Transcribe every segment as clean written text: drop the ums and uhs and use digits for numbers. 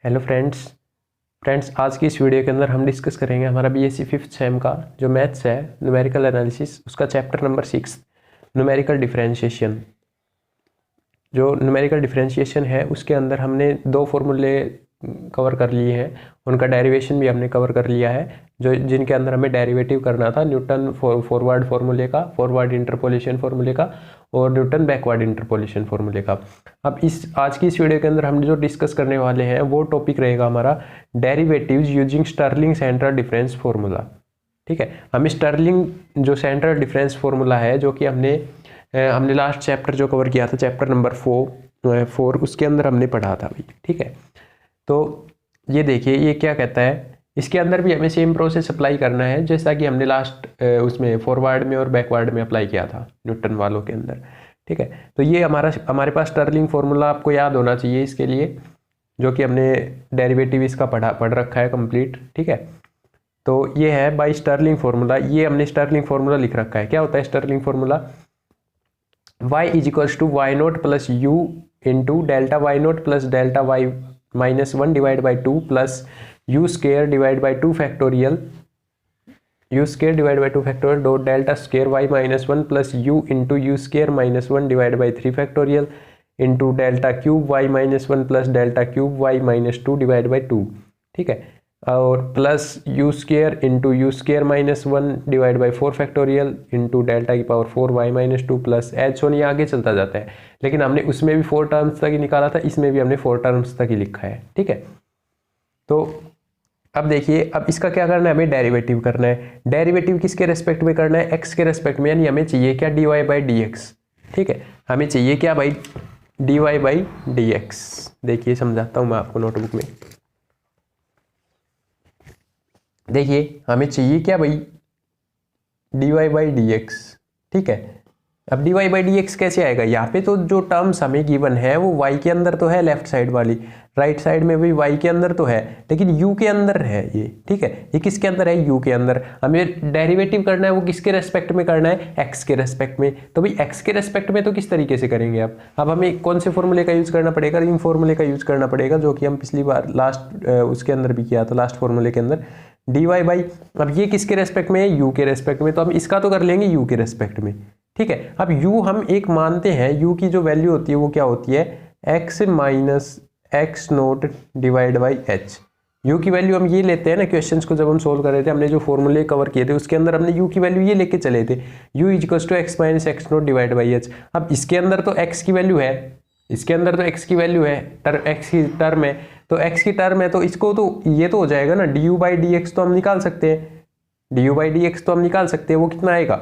Hello friends आज की इस वीडियो के अंदर हम डिस्कस करेंगे हमारा बीएससी फिफ्थ सेम का जो मैथ्स है न्यूमेरिकल एनालिसिस उसका चैप्टर नंबर 6 न्यूमेरिकल डिफरेंशिएशन। जो न्यूमेरिकल डिफरेंशिएशन है उसके अंदर हमने दो फॉर्मूले कवर कर लिए हैं, उनका डेरिवेशन भी हमने कवर कर लिया है, जो जिनके अंदर हमें डेरिवेटिव करना था न्यूटन फॉरवर्ड फार्मूले का, फॉरवर्ड इंटरपोलेशन फार्मूले का और न्यूटन बैकवर्ड इंटरपोलेशन फार्मूले का। अब आज की इस वीडियो के अंदर हम जो डिस्कस करने वाले हैं वो टॉपिक रहेगा हमारा derivatives using Stirling central difference formula. ठीक है, हम स्टर्लिंग जो सेंट्रल डिफरेंस फार्मूला है जो कि हमने लास्ट चैप्टर जो कवर किया था चैप्टर नंबर 4 उसके अंदर हमने पढ़ा था भाई। ठीक है, तो ये देखिए ये क्या कहता है, इसके अंदर भी हमें सेम प्रोसेस अप्लाई करना है जैसा कि हमने लास्ट उसमें फॉरवर्ड में और बैकवर्ड में अप्लाई किया था न्यूटन वालों के अंदर। ठीक है, तो ये हमारे पास स्टर्लिंग फार्मूला आपको याद होना चाहिए इसके लिए, जो कि हमने डेरिवेटिव इसका पढ़ रखा है कंप्लीट। ठीक है, तो ये है बाय स्टर्लिंग फार्मूला, ये हमने स्टर्लिंग फार्मूला लिख रखा है। क्या होता है Stirling formula? y is equals to y note plus u into delta y note plus delta y minus 1 divide by 2 plus u square divide by 2 factorial dot delta square y minus 1 plus u into u square minus 1 divide by 3 factorial into delta cube y minus 1 plus delta cube y minus 2 divide by 2। ठीक है, और plus u square into u square minus 1 divide by 4 factorial into delta की power 4 y minus 2 plus H one, ये आगे चलता जाता है, लेकिन हमने उसमें भी 4 टर्म्स तक ही निकाला था, इसमें भी हमने 4 टर्म्स तक ही लिखा है। ठीक है, तो अब देखिए अब इसका क्या करना है, हमें डेरिवेटिव करना है। डेरिवेटिव किसके रेस्पेक्ट में करना है? एक्स के रेस्पेक्ट में, यानी हमें चाहिए क्या? D Y by D X. ठीक है, हमें चाहिए क्या भाई? D Y by D X. देखिए समझाता हूँ मैं आपको नोटबुक में। देखिए हमें चाहिए क्या भाई? D Y by D X. ठीक है, अब D Y by D X कैसे आएगा? यहाँ पे तो जो टर्म्स हमें गिवन है वो y के अंदर तो है, लेफ्ट साइड वाली, राइट साइड में भी y के अंदर तो है, लेकिन u के अंदर है ये। ठीक है, ये किसके अंदर है? u के अंदर। हमें डेरिवेटिव करना है, वो किसके रेस्पेक्ट में करना है? x के रेस्पेक्ट में। तो भाई x के रेस्पेक्ट में तो किस तरीके से करेंगे आप? अब हमें कौन से फॉर्मूले का यूज करना पड़ेगा? इन फॉर्मूले का यूज करना पड़ेगा जो कि हम पिछली बार लास्ट उसके अंदर भी किया था, लास्ट फॉर्मूले के अंदर डी वाई बाई। अब ये किसके रेस्पेक्ट में है? u के रेस्पेक्ट में, तो हम इसका तो कर लेंगे u के रेस्पेक्ट में। ठीक है, अब u हम एक मानते हैं, u की जो वैल्यू होती है वो क्या होती है? x minus x note divide by H. You की वैल्यू हम ये लेते हैं ना, क्वेश्चंस को जब हम सोल्व कर रहे थे हमने जो फॉर्मूले कवर किए थे उसके अंदर हमने u की वैल्यू ये लेके चले थे, u equals to X minus x note divide by H. अब इसके अंदर तो x की वैल्यू है, इसके अंदर तो x की वैल्यू है, x की टर्म है, तो x की टर्म है तो इसको तो ये तो हो जाएगा ना, D u by D x तो हम निकाल सकते हैं, D u by D x तो हम निकाल सकते हैं। वो कितना आएगा?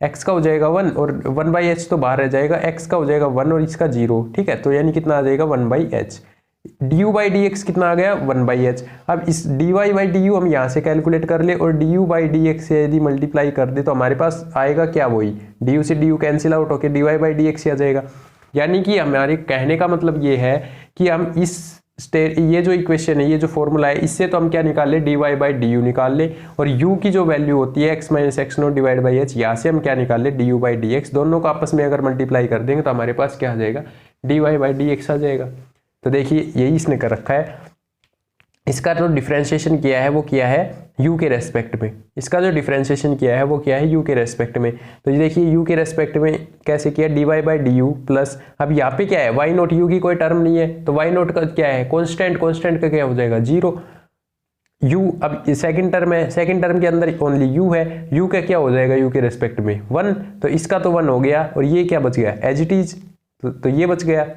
x का हो जाएगा 1 और 1 बाई एच तो बाहर रह जाएगा, x का हो जाएगा 1 और इसका 0। ठीक है, तो यानी कितना आ जाएगा? 1 by h. D u by D x कितना आ गया? 1 बाई एच। अब इस d Y by d u हम यहाँ से कैलकुलेट कर ले और d u by D x से यदि मल्टीप्लाई कर दे तो हमारे पास आएगा क्या? वही डी यू से डी यू कैंसिल आउट होकर d Y by D x आ जाएगा। यानी कि हमारे कहने का मतलब ये है कि हम ये जो इक्वेशन है, ये जो फॉर्मूला है, इससे तो हम क्या निकाल ले? D Y by d u निकाल ले, और u की जो वैल्यू होती है x minus x note divide by h, यहाँ से हम क्या निकाल ले? D u by D x. दोनों को आपस में अगर मल्टीप्लाई कर देंगे तो हमारे पास क्या आ जाएगा? D Y by D x आ जाएगा। तो देखिए यही इसने कर रखा है, इसका जो डिफरेंशिएशन किया है वो किया है u के रेस्पेक्ट में, इसका जो डिफरेंशिएशन किया है वो किया है u के रेस्पेक्ट में। तो ये देखिए u के रेस्पेक्ट में कैसे किया? D Y by d u plus, अब यहाँ पे क्या है? y नोट u की कोई टर्म नहीं है तो y नोट का क्या है? कांस्टेंट, कांस्टेंट का क्या हो जाएगा? 0। u अब सेकंड टर्म है, सेकंड टर्म के अंदर ओनली u है, u का क्या हो जाएगा? u के रेस्पेक्ट में 1, तो इसका तो 1 हो गया और ये क्या बच गया? एज इट इज, तो ये बच गया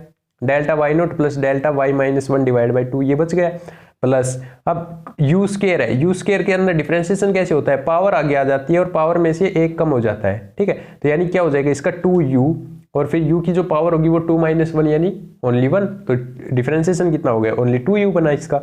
delta y note plus delta y minus 1 divide by 2, ये बच गया प्लस। अब यू स्केयर है, यू स्केयर के अंदर डिफरेंशिएशन कैसे होता है? पावर आगे आ जाती है और पावर में से एक कम हो जाता है। ठीक है, तो यानी क्या हो जाएगा? इसका 2u और फिर u की जो पावर होगी वो 2 माइनस 1 यानी ओनली 1, तो डिफरेंशिएशन कितना हो गया? ओनली 2u बना इसका।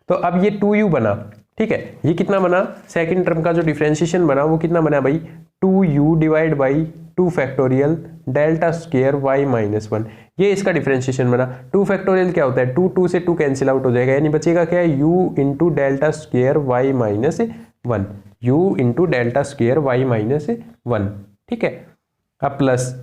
तो अब ये 2u बना, ठीक है, ये कितना बना? सेकेंड टर्म का जो डिफरेंशिएशन बना वो कितना बना भाई? 2u divide by 2 factorial delta square y minus 1, ये इसका डिफरेंशिएशन बना। 2 फैक्टोरियल क्या होता है? 2 से 2 कैंसिल आउट हो जाएगा, यानी बचेगा क्या है? u into delta square y minus 1, u into delta square y minus 1। ठीक है, अब प्लस,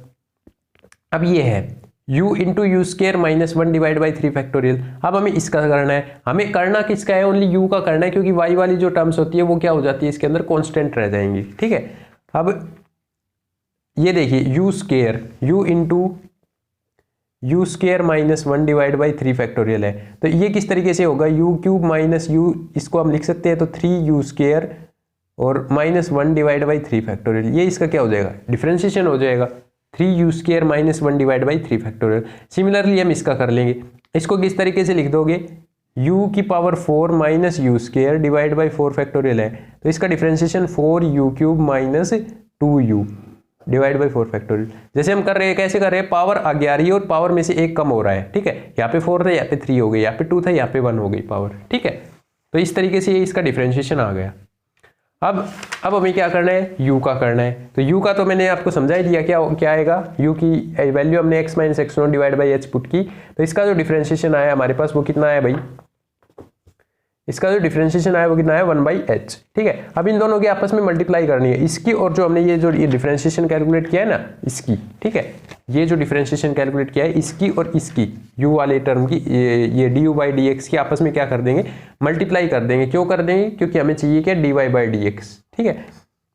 अब ये है u into u square minus 1 divide by 3 factorial. अब हमें इसका करना है, हमें करना किसका है, ओनली u का करना है, क्योंकि y वाली जो टर्म्स होती है वो क्या हो जाती है, इसके अंदर कांस्टेंट रह जाएंगी। ठीक है, अब ये देखिए u square u into u square minus 1 divide by 3 factorial है, तो ये किस तरीके से होगा, u क्यूब माइनस u, इसको हम लिख सकते हैं तो 3u स्केयर और माइनस 1 डिवाइड बाई 3 फैक्टोरियल, ये इसका क्या हो जाएगा, डिफरेंशिएशन हो जाएगा, 3u square minus 1 divide by 3 factorial. Similarly हम इसका कर लेंगे, इसको किस तरीके से लिख दोगे, u की power 4 minus you square divide by 4 factorial है, तो इसका differentiation 4u cube minus 2u divide by 4 factorial. जैसे हम कर रहे हैं, कैसे कर रहे हैं, पावर आगे आ रही है और पावर में से एक कम हो रहा है। ठीक है, यहाँ पे 4 था, यहाँ पे 3 हो गई, यहाँ पे 2 था, यहाँ पे 1 हो गई पावर। ठीक है, तो इस तरीके से ये इसका डिफरेंशिएशन आ गया। अब हमें क्या करना है, u का करना है, तो u का तो मैंने आपको समझा ही दिया, क्या आएगा, u की वैल्यू हमने x minus x not divide by H put की, तो इसका जो डिफरेंशिएशन आया हमारे पास वो कितना आया भाई, इसका जो डिफरेंशिएशन आया वो कितना है 1/h। ठीक है, अब इन दोनों के आपस में मल्टीप्लाई करनी है, इसकी और जो हमने ये डिफरेंशिएशन कैलकुलेट किया है ना इसकी। ठीक है, ये जो डिफरेंशिएशन कैलकुलेट किया है इसकी और इसकी u वाले टर्म की, ये du/dx की आपस में क्या कर देंगे, मल्टीप्लाई कर देंगे। क्यों कर देंगे, क्योंकि हमें चाहिए क्या, dy/dx। ठीक है,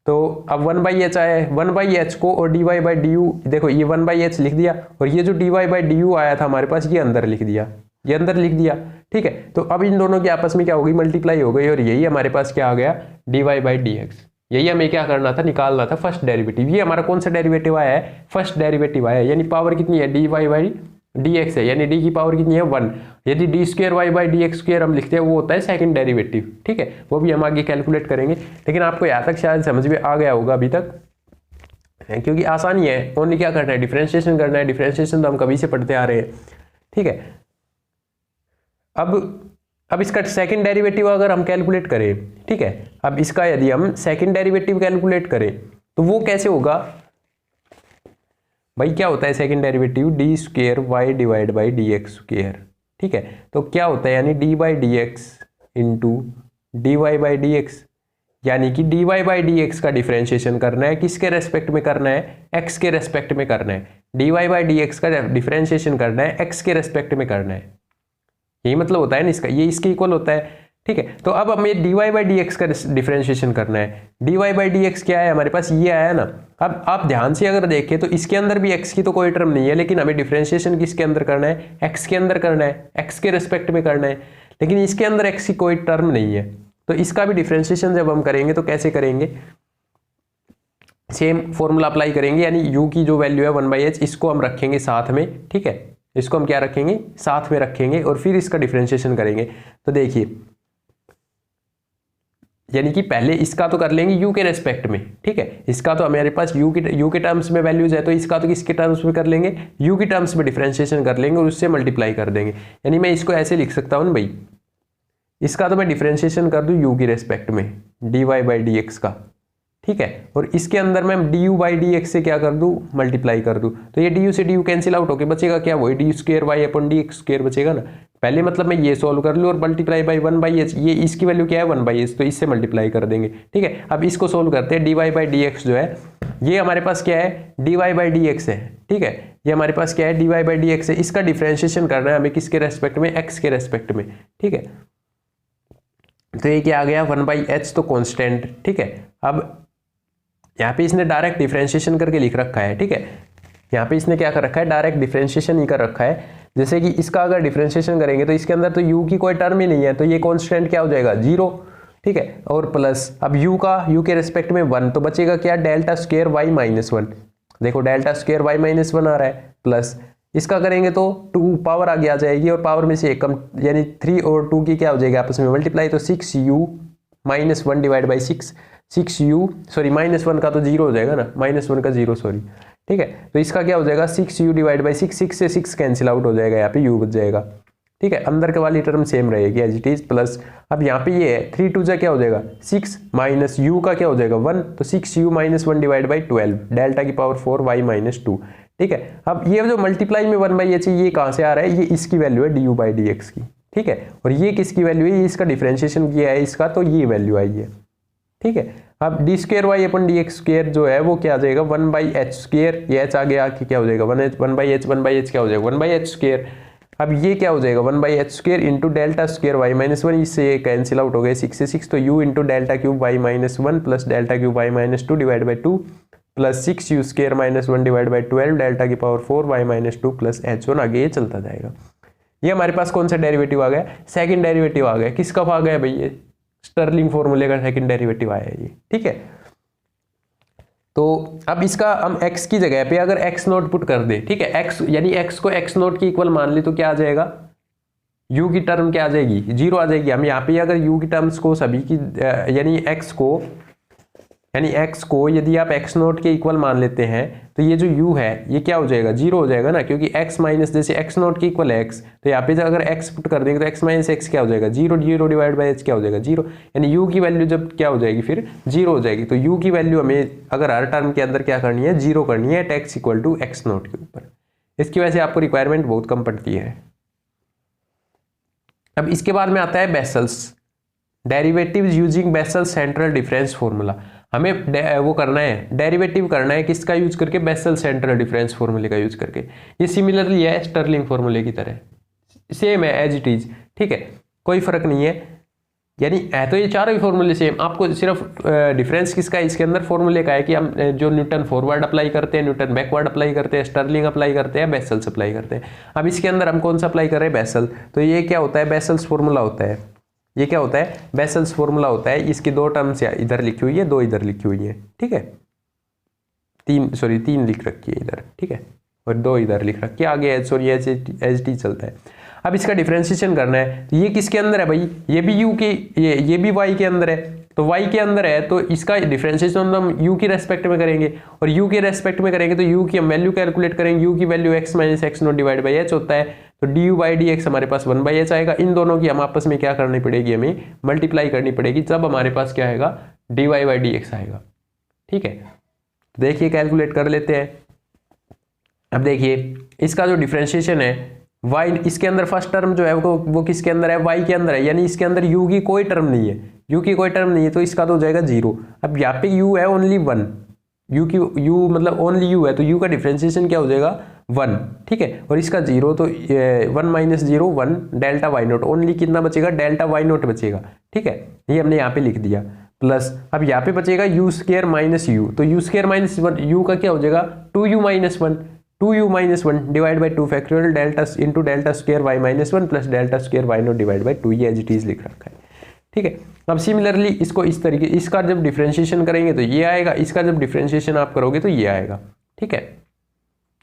तो अब 1/h आया है, 1/h को और dy/du, देखो ये 1/h लिख दिया और ये जो dy/du आया था हमारे पास ये अंदर लिख दिया, ये अंदर लिख दिया। ठीक है, तो अब इन दोनों की आपस में क्या हो गई, मल्टीप्लाई हो गई और यही हमारे पास क्या आ गया, dy/dx। यही हमें क्या करना था, निकालना था फर्स्ट डेरिवेटिव। ये हमारा कौन सा डेरिवेटिव आया है, फर्स्ट डेरिवेटिव आया है, यानी पावर कितनी है, dy/dx है, यानी d की पावर कितनी है 1। यदि d स्क्वायर y/dx स्क्वायर हम लिखते हैं वो होता है सेकंड डेरिवेटिव। ठीक है, वो भी हम आगे कैलकुलेट करेंगे, लेकिन आपको यहाँ तक शायद समझ में आ गया होगा अभी तक, क्योंकि आसानी है, ओनली क्या करना है, डिफरेंशिएशन करना है। डिफरेंशिएशन तो हम कभी से पढ़ते आ रहे हैं। ठीक है, अब इसका सेकंड डेरिवेटिव अगर हम कैलकुलेट करें, ठीक है, अब इसका यदि हम सेकंड डेरिवेटिव कैलकुलेट करें तो वो कैसे होगा भाई, क्या होता है second derivative, d square y divide by D x square. ठीक है, तो क्या होता है, यानी d by D x into d Y by D x, यानी कि d Y by D x का डिफरेंशिएशन करना है, किसके रेस्पेक्ट में करना है, एक्स के रेस्पेक्ट में करना है। D Y by D x का डिफरेंशिएशन करना है, एक्स के रेस्पेक्ट में करना है, यही मतलब होता है ना इसका, ये इसके इक्वल होता है। ठीक है, तो अब हमें dy बाई डी एक्स का डिफरेंशिएशन करना है। dy बाई डी एक्स क्या है हमारे पास, ये आया ना। अब आप ध्यान से अगर देखें तो इसके अंदर भी x की तो कोई टर्म नहीं है, लेकिन हमें डिफरेंशिएशन किसके अंदर करना है, x के अंदर करना है, x के रिस्पेक्ट में करना है, लेकिन इसके अंदर x की कोई टर्म नहीं है। तो इसका भी डिफरेंशिएशन जब हम करेंगे तो कैसे करेंगे, सेम फॉर्मूला अप्लाई करेंगे, यानी u की जो वैल्यू है 1/h, इसको हम रखेंगे साथ में। ठीक है, इसको हम क्या रखेंगे, साथ में रखेंगे और फिर इसका डिफरेंशिएशन करेंगे। तो देखिए, यानी कि पहले इसका तो कर लेंगे u के रेस्पेक्ट में। ठीक है, इसका तो हमारे पास u के टर्म्स में वैल्यूज है, तो इसका तो किसके टर्म्स में कर लेंगे, u के टर्म्स में डिफरेंशिएशन कर लेंगे और उससे मल्टीप्लाई कर देंगे। यानी मैं इसको ऐसे लिख सकता हूँ भाई, इसका तो मैं डिफरेंशिएशन कर दूँ u के रेस्पेक्ट में dy बाई डी एक्स का। ठीक है, और इसके अंदर मैं du बाई डी एक्स से क्या कर दूं, मल्टीप्लाई कर दूं, तो ये du से du कैंसिल आउट होके बचेगा क्या, वही डी स्क्वायर वाई अपन डी एक्स स्क्वायर बचेगा ना। पहले मतलब मैं ये सोल्व कर लूँ और मल्टीप्लाई बाई 1/h, ये इसकी वैल्यू क्या है 1/h, तो इससे मल्टीप्लाई कर देंगे। ठीक है, अब इसको सोल्व करते हैं, dy बाई डी एक्स जो है ये हमारे पास क्या है, dy बाई डी एक्स है। ठीक है, ये हमारे पास क्या है, dy बाई डी एक्स है, इसका डिफरेंशिएशन करना है हमें किसके रेस्पेक्ट में, x के रेस्पेक्ट में। ठीक है, तो ये क्या आ गया 1/h, तो कॉन्स्टेंट। ठीक है, अब यहाँ पे इसने डायरेक्ट डिफरेंशिएशन करके लिख रखा है। ठीक है, यहाँ पे इसने क्या कर रखा है, डायरेक्ट डिफरेंशिएशन ही कर रखा है। जैसे कि इसका अगर डिफरेंशिएशन करेंगे तो इसके अंदर तो u की कोई टर्म ही नहीं है, तो ये कांस्टेंट क्या हो जाएगा 0। ठीक है, और प्लस अब u के रेस्पेक्ट में 1, तो बचेगा क्या, डेल्टा स्क्वायर y माइनस 1। देखो डेल्टा स्क्वायर y माइनस 1 आ रहा है, प्लस इसका करेंगे तो 2 पावर आगे आ जाएगी और पावर में से एक कम, यानी 3 और 2 की क्या हो जाएगी आपस में मल्टीप्लाई, तो 6u minus 1 divide by 6u, sorry minus 1 का तो 0 हो जाएगा ना, माइनस 1 का 0 सॉरी। ठीक है, तो इसका क्या हो जाएगा 6u डिवाइड बाई 6 से 6 कैंसिल आउट हो जाएगा, यहाँ पे u बच जाएगा। ठीक है, अंदर के वाली टर्म सेम रहेगी एज इट इज, प्लस अब यहाँ पे ये है 3 2 जा क्या हो जाएगा 6 माइनस u का क्या हो जाएगा 1, तो 6u minus 1 divide by 12, delta की पावर 4 y माइनस 2। ठीक है, अब ये जो मल्टीप्लाई में 1/h ये कहाँ से आ रहा है, ये इसकी वैल्यू है du बाई dx की। ठीक है, और ये किसकी वैल्यू है, ये इसका डिफरेंशिएशन किया है इसका, तो ये वैल्यू आई है। ठीक है। अब डी स्क्र वाई अपन डी एक्स स्क्र जो है वो क्या आ जाएगा 1/h², ये h आ गया कि क्या हो जाएगा 1/h क्या हो जाएगा 1/h²। अब ये क्या हो जाएगा 1/h² into delta square y minus 1, इससे कैंसिल आउट हो गए 6 से 6, तो u into delta cube y minus 1 plus delta cube y minus 2 divide by 2 plus 6u² minus 1 divide by 12 delta की power 4 y minus 2 plus h1, आगे ये चलता जाएगा। ये हमारे पास कौन सा डेरिवेटिव आ गया, सेकंड डेरिवेटिव आ गया। किसका आ गया भाई, ये स्टर्लिंग फॉर्मूले का सेकंड डेरिवेटिव आया है ये, ठीक है। तो अब इसका हम x की जगह पे अगर x0 पुट कर दे, ठीक है, x यानी x को x0 की इक्वल मान ली तो क्या आ जाएगा, u की टर्म क्या आ जाएगी 0 आ जाएगी। हम यहाँ पे अगर u की टर्म्स को सभी की यानी x को यदि आप x0 के इक्वल मान लेते हैं तो ये जो u है ये क्या हो जाएगा 0 हो जाएगा ना, क्योंकि x माइनस जैसे x0 के इक्वल है x, तो यहाँ पे अगर x पुट कर देंगे तो x माइनस x क्या हो जाएगा 0, 0 डिवाइड बाई h क्या हो जाएगा 0, यानी u की वैल्यू जब क्या हो जाएगी फिर 0 हो जाएगी। तो u की वैल्यू हमें अगर हर टर्म के अंदर क्या करनी है 0 करनी है eight x equal to x0 के ऊपर। इसकी वजह से आपको रिक्वायरमेंट बहुत कम पड़ती है। अब इसके बाद में आता है vessels derivatives using vessels central difference formula. हमें वो करना है डेरिवेटिव करना है किसका यूज करके, बेसल सेंट्रल डिफरेंस फॉर्मूले का यूज करके। ये सिमिलरली है स्टर्लिंग फॉर्मूले की तरह, सेम है एज इट इज, ठीक है, कोई फर्क नहीं है। यानी है तो ये चारों ही फॉर्मूले सेम, आपको सिर्फ डिफरेंस किसका है इसके अंदर फॉर्मूले का है कि हम जो न्यूटन फॉरवर्ड अप्लाई करते हैं, न्यूटन बैकवर्ड अप्लाई करते हैं, स्टर्लिंग अप्लाई करते हैं, बेसल्स अप्लाई करते हैं। अब इसके अंदर हम कौन सा अप्लाई कर रहे हैं, बेसल। तो ये क्या होता है, बेसल्स फॉर्मूला होता है। ये क्या होता है, बेसल्स फॉर्मूला होता है। इसकी 2 टर्म्स इधर लिखी हुई है, 2 इधर लिखी हुई है, ठीक है, 3 लिख रखी है इधर, ठीक है, और 2 इधर लिख रखी है, आगे सॉरी एच टी चलता है। अब इसका डिफरेंशिएशन करना है, तो ये किसके अंदर है भाई, ये भी u के ये भी y के अंदर है, तो y के अंदर है तो इसका डिफरेंशिएशन हम u की रेस्पेक्ट में करेंगे, और u के रेस्पेक्ट में करेंगे तो u की हम वैल्यू कैलकुलेट करेंगे, u की value x minus x0 divide by h होता है, तो du बाई dx हमारे पास 1/h आएगा। इन दोनों की हम आपस में क्या करनी पड़ेगी, हमें मल्टीप्लाई करनी पड़ेगी, तब हमारे पास क्या आएगा dy बाई dx आएगा, ठीक है। देखिए कैलकुलेट कर लेते हैं। अब देखिए इसका जो डिफरेंशिएशन है y, इसके अंदर फर्स्ट टर्म जो है वो किसके अंदर है, y के अंदर है, यानी इसके अंदर u की कोई टर्म नहीं है, u की कोई टर्म नहीं है, तो इसका तो हो जाएगा 0। अब यहाँ पे u है ओनली 1, u मतलब ओनली u है, तो u का डिफरेंशिएशन क्या हो जाएगा 1, ठीक है, और इसका 0, तो 1 minus 0 1 delta y naught, only कितना बचेगा डेल्टा वाई नोट बचेगा, ठीक है, ये हमने यहाँ पे लिख दिया। प्लस अब यहाँ पे बचेगा u स्क्वायर माइनस u, तो u स्क्वायर माइनस 1 u का क्या हो जाएगा 2u minus 1, 2u minus 1 divide by 2 factorial delta into delta square y minus 1 plus delta square y naught divide by 2, ये एज इट इज लिख रखा है, ठीक है। अब सिमिलरली इसको इस तरीके, इसका जब डिफरेंशिएशन करेंगे तो ये आएगा, इसका जब डिफरेंशिएशन आप करोगे तो ये आएगा, ठीक है।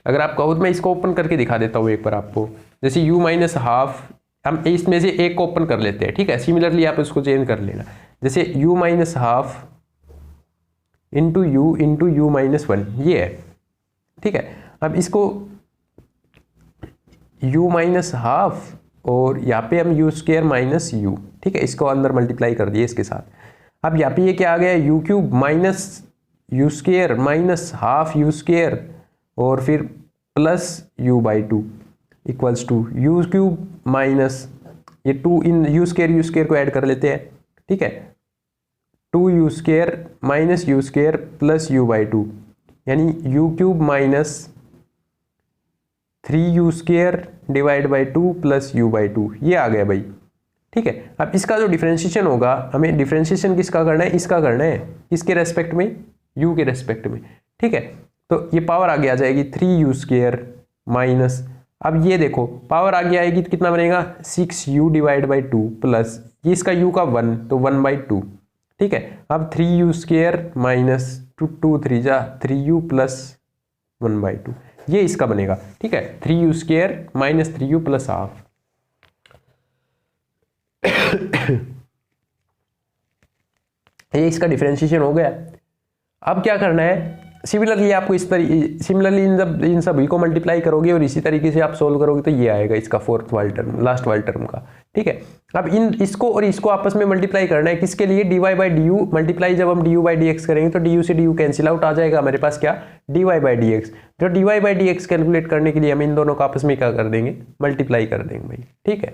अगर आप कहो तो मैं इसको ओपन करके दिखा देता हूँ एक बार आपको, जैसे u माइनस हाफ, हम इसमें से एक को ओपन कर लेते हैं, ठीक है, सिमिलरली आप इसको चेंज कर लेना, जैसे u minus half into you minus 1 ये है, ठीक है। अब इसको u माइनस हाफ और यहाँ पे हम u स्क्वायर माइनस u, ठीक है, इसको अंदर मल्टीप्लाई कर दिए इसके साथ। अब यहाँ पे ये क्या आ गया u cube minus u square minus half u square और फिर plus u by 2 equals to u cube minus ये 2 इन u स्क्वायर को ऐड कर लेते हैं, ठीक है, 2u square minus u square plus u by 2, यानी u cube minus 3u square divide by 2 plus u by 2, ये आ गया भाई, ठीक है। अब इसका जो डिफरेंशिएशन होगा, हमें डिफरेंशिएशन किसका करना है, इसका करना है, किसके रेस्पेक्ट में, u के रेस्पेक्ट में, ठीक है। तो ये पावर आगे आ जाएगी 3u स्क्वायर माइनस, अब ये देखो पावर आगे आएगी तो कितना बनेगा 6u डिवाइड बाई 2 प्लस ये इसका u का 1 तो 1/2, ठीक है। अब 3u स्क्वायर माइनस 2 3 जा 3u प्लस 1/2, ये इसका बनेगा, ठीक है, 3u square minus 3u plus half. ये इसका डिफरेंशिएशन हो गया। अब क्या करना है, सिमिलरली आपको इस तरीके सिमिलरली इन सभी को मल्टीप्लाई करोगे और इसी तरीके से आप सोल्व करोगे तो ये आएगा इसका फोर्थ वाला टर्म, लास्ट वाला टर्म का, ठीक है। अब इसको और इसको आपस में मल्टीप्लाई करना है, किसके लिए dy by d you multiply, जब हम du बाई डी एक्स करेंगे तो du से du कैंसिल आउट आ जाएगा, हमारे पास क्या dy बाई डी एक्स। जो dy by D x calculate करने के लिए हम इन दोनों को आपस में क्या कर देंगे, मल्टीप्लाई कर देंगे भाई, ठीक है।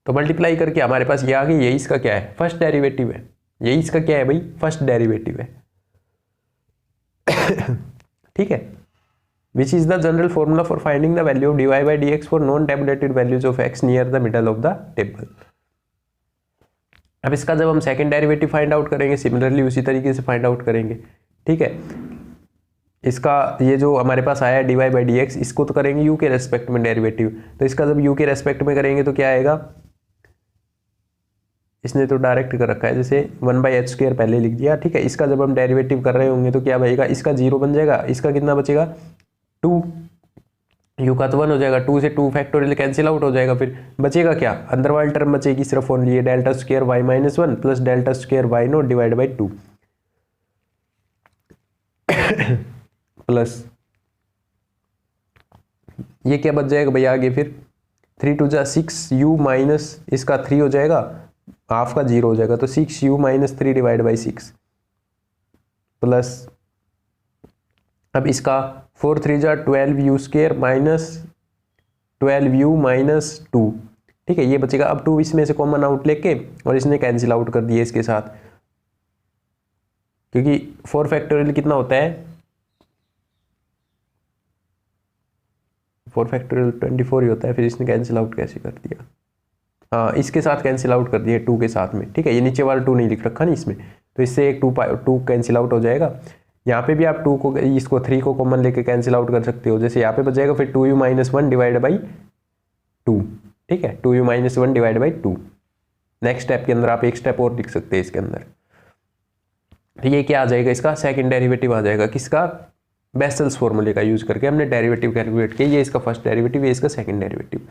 तो मल्टीप्लाई करके हमारे पास ये आ गई, ये इसका क्या है फर्स्ट डेरिवेटिव है, यही इसका क्या है भाई, फर्स्ट डेरिवेटिव है। ठीक है, which is the general formula for finding the value of dy by dx for non tabulated values of x near the middle of the table. अब इसका जब हम सेकंड डेरिवेटिव फाइंड आउट करेंगे, similarly उसी तरीके से फाइंड आउट करेंगे। ठीक है, इसका ये जो हमारे पास आया है dy by dx, इसको तो करेंगे u के रेस्पेक्ट में डेरिवेटिव, तो इसका जब u के रेस्पेक्ट में करेंगे तो क्या आएगा, इसने तो डायरेक्ट कर रखा है जैसे 1/h² पहले लिख दिया। ठीक है, इसका जब हम डेरिवेटिव कर रहे होंगे तो क्या बनेगा, इसका 0 बन जाएगा, इसका कितना बचेगा 2, u का तो 1 हो जाएगा, 2 से 2 फैक्टोरियल कैंसिल आउट हो जाएगा, फिर बचेगा क्या, अंदर वाली टर्म बचेगी सिर्फ ओनली ये delta square y - 1 plus delta square y not divide by 2 plus ये क्या बच जाएगा भैया आगे, फिर 3 2 जा 6 u माइनस इसका 3 हो जाएगा, हाफ का 0 हो जाएगा, तो 6u - 3 डिवाइड बाई 6 प्लस अब इसका 4 3 जा 12u² माइनस 12u - 2। ठीक है, ये बचेगा, अब 2 इसमें से कॉमन आउट लेके और इसने कैंसिल आउट कर दिया इसके साथ, क्योंकि 4 फैक्टोरियल कितना होता है, 4 फैक्टोरियल 24 ही होता है, फिर इसने कैंसिल आउट कैसे कर दिया, हाँ इसके साथ कैंसिल आउट कर दिया 2 के साथ में। ठीक है, ये नीचे वाला 2 नहीं लिख रखा नहीं इसमें, तो इससे एक 2 कैंसिल आउट हो जाएगा। यहाँ पे भी आप 2 को इसको 3 को कॉमन लेके कैंसिल आउट कर सकते हो, जैसे यहाँ पे बच जाएगा फिर 2u - 1 डिवाइड बाई 2। ठीक है, 2u - 1 divide by 2। Next step के अंदर आप एक स्टेप और लिख सकते हैं इसके अंदर, तो ये क्या आ जाएगा, इसका सेकंड डेरिवेटिव आ जाएगा, किसका, बेसल्स फॉर्मूले का यूज करके हमने डेरिवेटिव कैलकुलेट किया, ये इसका फर्स्ट डेरिवेटिव, ये इसका सेकंड डेरिवेटिव।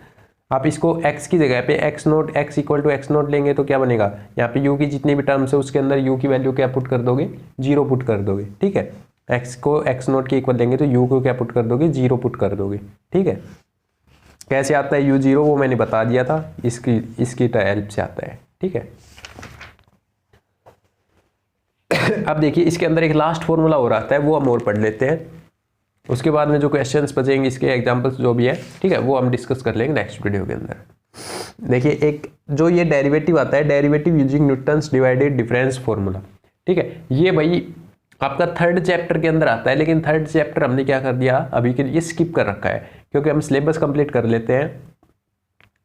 आप इसको x की जगह पे x naught x equal to x naught लेंगे तो क्या बनेगा, यहाँ पे u की जितनी भी टर्म्स है उसके अंदर u की वैल्यू क्या पुट कर दोगे, 0 पुट कर दोगे। ठीक है, x को x नोट के इक्वल लेंगे तो u को क्या पुट कर दोगे, 0 पुट कर दोगे। ठीक है, कैसे आता है u 0 वो मैंने बता दिया था, इसकी हेल्प से आता है। ठीक है, अब देखिए इसके अंदर एक लास्ट फॉर्मूला और आता है, वो हम और पढ़ लेते हैं, उसके बाद में जो क्वेश्चंस बचेंगे इसके एग्जांपल्स जो भी है, ठीक है, वो हम डिस्कस कर लेंगे नेक्स्ट वीडियो के अंदर। देखिए एक जो ये डेरिवेटिव आता है, derivative using Newton's divided difference formula. ठीक है, ये भाई आपका 3rd चैप्टर के अंदर आता है, लेकिन 3rd चैप्टर हमने क्या कर दिया अभी के लिए स्किप कर रखा है, क्योंकि हम सिलेबस कंप्लीट कर लेते हैं,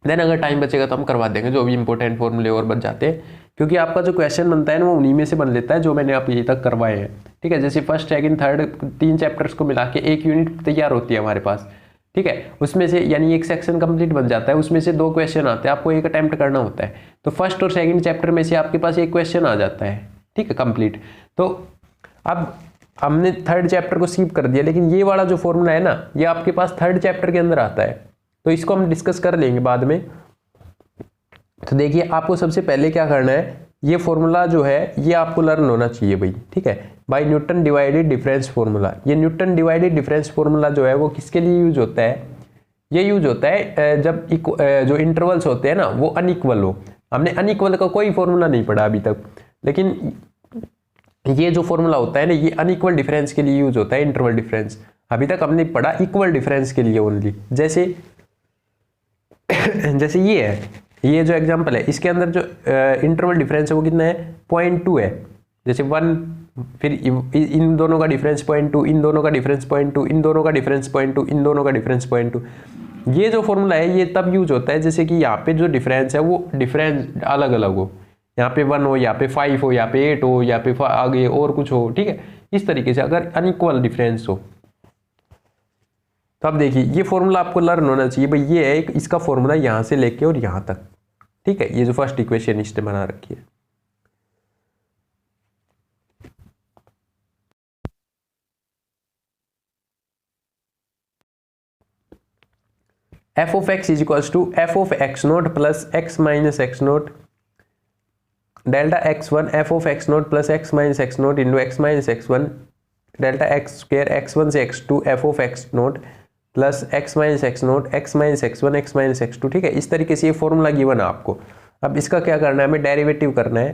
देन अगर टाइम बचेगा तो हम करवा देंगे, जो भी इंपॉर्टेंट फॉर्मूले और बच जाते हैं, क्योंकि आपका जो क्वेश्चन बनता है ना वो उन्हीं में से बन लेता है जो मैंने आप ये तक करवाए हैं। ठीक है, जैसे फर्स्ट सेकंड थर्ड 3 चैप्टर्स को मिला के एक यूनिट तैयार होती है हमारे पास। ठीक है, उसमें से यानी एक सेक्शन कंप्लीट बन जाता है, उसमें से 2 क्वेश्चन आते हैं, आपको एक अटेम्प्ट करना होता है, तो फर्स्ट और सेकंड चैप्टर में से आपके पास एक क्वेश्चन आ जाता है। ठीक है, कंप्लीट। तो अब हमने 3rd चैप्टर को स्किप कर दिया, लेकिन ये वाला जो फॉर्मूला है ना ये आपके पास 3rd चैप्टर के अंदर आता है, तो इसको हम डिस्कस कर लेंगे बाद में। तो देखिए आपको सबसे पहले क्या करना है, ये फॉर्मूला जो है ये आपको लर्न होना चाहिए भाई। ठीक है, by Newton divided difference formula. ये न्यूटन डिवाइडेड डिफरेंस फॉर्मूला जो है वो किसके लिए यूज होता है, ये यूज होता है जब जो इंटरवल्स होते हैं ना वो अनइक्वल हो। हमने अनइक्वल का कोई फॉर्मूला नहीं पढ़ा अभी तक, लेकिन ये जो फॉर्मूला होता है ना ये अनइक्वल डिफरेंस के लिए यूज होता है, इंटरवल डिफरेंस। अभी तक हमने पढ़ा इक्वल डिफरेंस के लिए ओनली। जैसे जैसे ये है, ये जो एग्जांपल है इसके अंदर जो इंटरवल डिफरेंस है वो कितना है 0.2 है। जैसे 1 फिर इन दोनों का डिफरेंस 0.2, इन दोनों का डिफरेंस 0.2, इन दोनों का डिफरेंस 0.2, इन दोनों का डिफरेंस 0.2। ये जो फॉर्मूला है ये तब यूज होता है जैसे कि यहाँ पे जो डिफरेंस है वो डिफरेंस अलग अलग हो, यहाँ पे 1 हो, यहाँ पे 5 हो, यहाँ पे 8 हो, यहाँ पे आगे और कुछ हो। ठीक है, इस तरीके से अगर अनइक्वल डिफरेंस हो तो अब देखिए ये फॉर्मूला आपको लर्न होना चाहिए भाई। ये है इसका फॉर्मूला यहाँ से लेके और यहाँ तक। ठीक है, ये जो फर्स्ट इक्वेशन इसने बना रखी है। f of x is equals to f of x naught plus x minus x naught delta x1 f of x naught plus x minus x naught into x minus x1 delta x square x1 से x2 f of x naught plus x minus x note x minus x1 x minus x2। ठीक है, इस तरीके से ये formula given है आपको। अब इसका क्या करना है, हमें डेरिवेटिव करना है।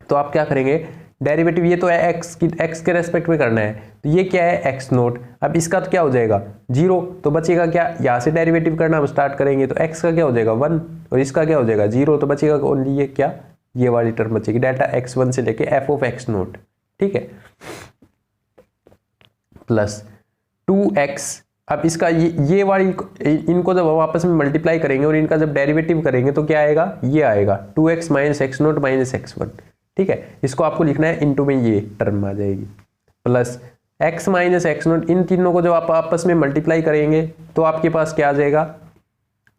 तो आप क्या करेंगे, डेरिवेटिव ये तो है एक्स के रेस्पेक्ट में करना है, तो ये क्या है एक्स नोट। अब इसका तो क्या हो जाएगा 0, तो बचेगा क्या, यहाँ से डेरिवेटिव करना हम स्टार्ट करेंगे तो एक्स का क्या हो जाएगा 1 और इसका क्या हो जाएगा 0, तो बचेगा ओनली ये क्या, ये वाली टर्म बचेगी, डेल्टा x1 से लेके एफ ऑफ एक्स नोट, ठीक है, प्लस 2x। अब इसका ये वाली इनको जब हम आपस में मल्टीप्लाई करेंगे और इनका जब डेरिवेटिव करेंगे तो क्या आएगा, ये आएगा 2x minus x note minus x1, ठीक है। इसको आपको लिखना है इनटू में ये टर्म आ जाएगी, plus x minus x naught. इन तीनों को जब आप आपस में मल्टीप्लाई करेंगे तो आपके पास क्या आ जाएगा,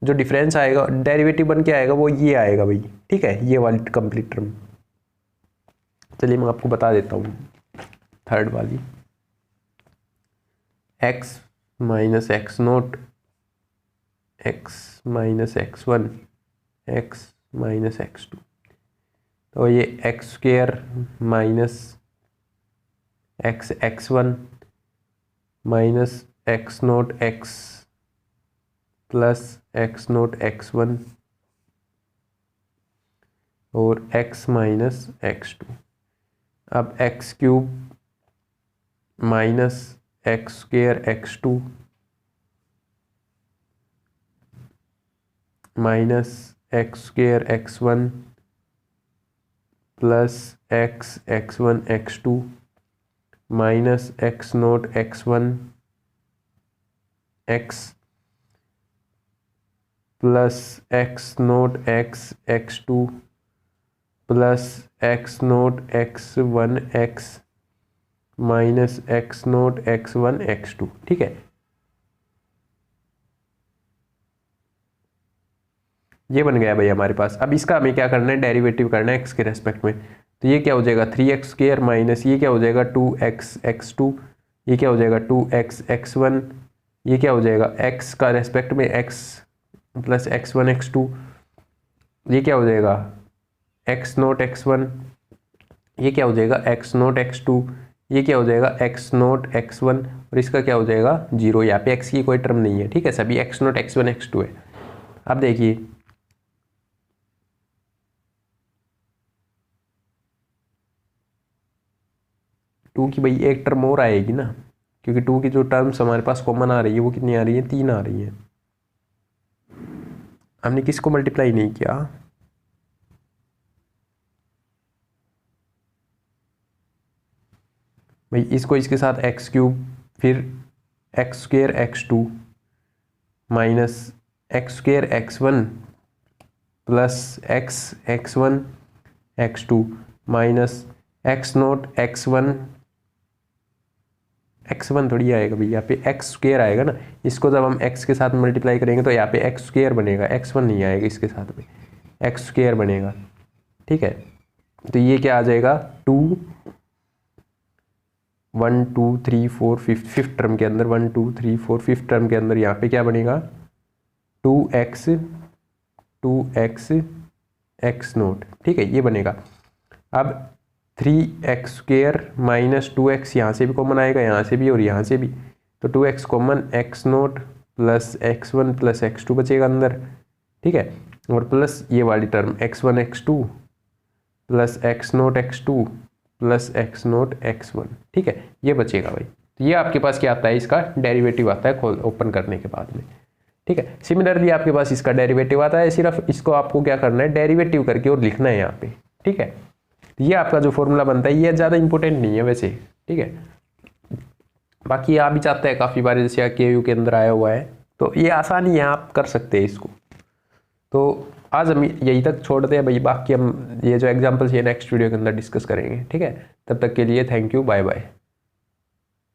जो डिफरेंस आएगा डेरिवेटिव बन के आएगा वो ये आएगा भाई, ठीक है, ये वाली कंप्लीट टर्म। चलिए मैं आपको बता देता हूँ थर्ड वाली, x minus x note x minus x1 x minus x2, तो ये x square minus x x1 minus x note x plus x note x1 और x माइनस x2। अब x cube minus x square x2 minus x square x1 plus x x1 x2 minus x note x1 x plus x note x x2 plus x note x1 x minus x note x1 x2, ठीक है। ये बन गया भाई हमारे पास। अब इसका हमें क्या करना है, डेरिवेटिव करना है एक्स के रेस्पेक्ट में, तो ये क्या हो जाएगा 3x स्क्वायर माइनस ये क्या हो जाएगा 2x x2, ये क्या हो जाएगा 2x x1, ये क्या हो जाएगा x का रेस्पेक्ट में x प्लस x1 x2, ये क्या हो जाएगा x नोट x1, ये क्या हो जाएगा x नोट x2, ये क्या हो जाएगा x नोट x1 और इसका क्या हो जाएगा 0। यहाँ पे x की कोई टर्म नहीं है, ठीक है, सभी x नोट x1 x2 है। अब देखिए टू की भाई एक टर्म और आएगी ना, क्योंकि 2 की जो टर्म्स हमारे पास कॉमन आ रही है वो कितनी आ रही है 3 आ रही है। हमने किसको मल्टीप्लाई नहीं किया, भाई इसको इसके साथ एक्स क्यूब फिर x square x2 minus x square x1 plus x x1 x2 minus x note x1 थोड़ी आएगा भाई, यहाँ पे एक्स स्क्वेयर आएगा ना, इसको जब हम x के साथ मल्टीप्लाई करेंगे तो यहाँ पे एक्स स्क्वेयर बनेगा, x1 नहीं आएगा इसके साथ में, एक्स स्क्वेयर बनेगा, ठीक है। तो ये क्या आ जाएगा 2 1 2 3 4 फिफ्थ टर्म के अंदर 1 2 3 4 फिफ्थ टर्म के अंदर यहाँ पे क्या बनेगा 2x x नोट, ठीक है, ये बनेगा। अब 3x स्क्वेयर माइनस 2x यहाँ से भी कॉमन आएगा, यहाँ से भी और यहाँ से भी, तो 2x common x note plus x1 plus x2 बचेगा अंदर, ठीक है, और प्लस ये वाली term x1 x2 plus x note x2 plus x note x1, ठीक है, ये बचेगा भाई। तो ये आपके पास क्या आता है, इसका डेरिवेटिव आता है खोल ओपन करने के बाद में, ठीक है। सिमिलरली आपके पास इसका डेरिवेटिव आता है, सिर्फ इसको आपको क्या करना है डेरिवेटिव करके और लिखना है यहाँ पे, ठीक है। ये आपका जो फॉर्मूला बनता है ये ज़्यादा इंपॉर्टेंट नहीं है वैसे, ठीक है, बाकी आ भी जाता है काफ़ी बार, जैसे KU के अंदर आया हुआ है, तो ये आसानी है, आप कर सकते हैं इसको। तो आज हम यही तक छोड़ते हैं भाई, बाकी हम ये जो एग्जाम्पल्स ये नेक्स्ट वीडियो के अंदर डिस्कस करेंगे, ठीक है। तब तक के लिए थैंक यू, बाय बाय।